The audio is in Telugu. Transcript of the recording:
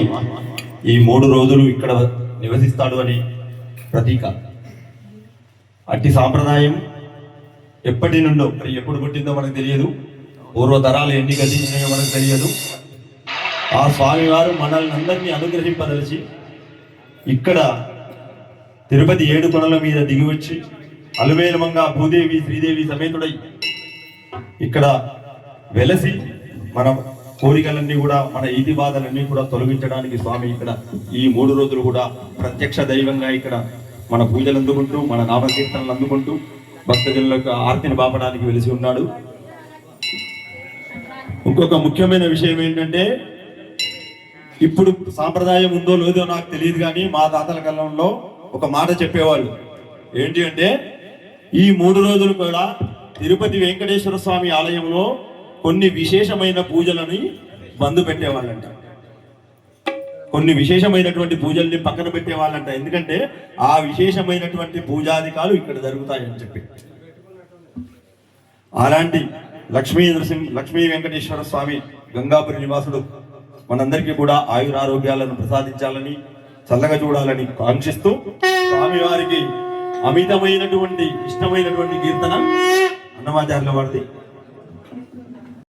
స్వామి ఈ 3 రోజులు ఇక్కడ నివసిస్తాడు అని ప్రతీక. అట్టి సాంప్రదాయం ఎప్పటి నుండో, మరి ఎప్పుడు పుట్టిందో మనకు తెలియదు, పూర్వతరాలు ఎన్ని గతించినాయో మనకు తెలియదు. ఆ స్వామివారు మనల్ని అందరినీ అనుగ్రహింపదలిచి ఇక్కడ తిరుపతి 7 కొండల మీద దిగివచ్చి అలువేలమంగా భూదేవి శ్రీదేవి సమేతుడై ఇక్కడ వెలసి మన కోరికలన్నీ కూడా, మన ఈతి బాధలన్నీ కూడా తొలగించడానికి స్వామి ఇక్కడ ఈ 3 రోజులు కూడా ప్రత్యక్ష దైవంగా ఇక్కడ మన పూజలు అందుకుంటూ, మన నామకీర్తనలు అందుకుంటూ భక్తజనులకు ఆర్తిని బాపడానికి వెలిసి ఉన్నాడు. ఇంకొక ముఖ్యమైన విషయం ఏంటంటే, ఇప్పుడు సాంప్రదాయం ఉందో లేదో నాకు తెలియదు కానీ మా తాతల కాలంలో ఒక మాట చెప్పేవాళ్ళు. ఏంటి అంటే, ఈ 3 రోజులు కూడా తిరుపతి వెంకటేశ్వర స్వామి ఆలయంలో కొన్ని విశేషమైన పూజలని బంద్ పెట్టేవాళ్ళంట. కొన్ని విశేషమైనటువంటి పూజల్ని పక్కన పెట్టేవాళ్ళంట. ఎందుకంటే ఆ విశేషమైనటువంటి పూజాధికాలు ఇక్కడ జరుగుతాయని చెప్పి. అలాంటి లక్ష్మీ వెంకటేశ్వర స్వామి గంగాపురి నివాసుడు మనందరికీ కూడా ఆయురారోగ్యాలను ప్రసాదించాలని, చల్లగా చూడాలని కాంక్షిస్తూ స్వామివారికి అమితమైనటువంటి ఇష్టమైనటువంటి కీర్తన అన్నమాచార్యుల వారిది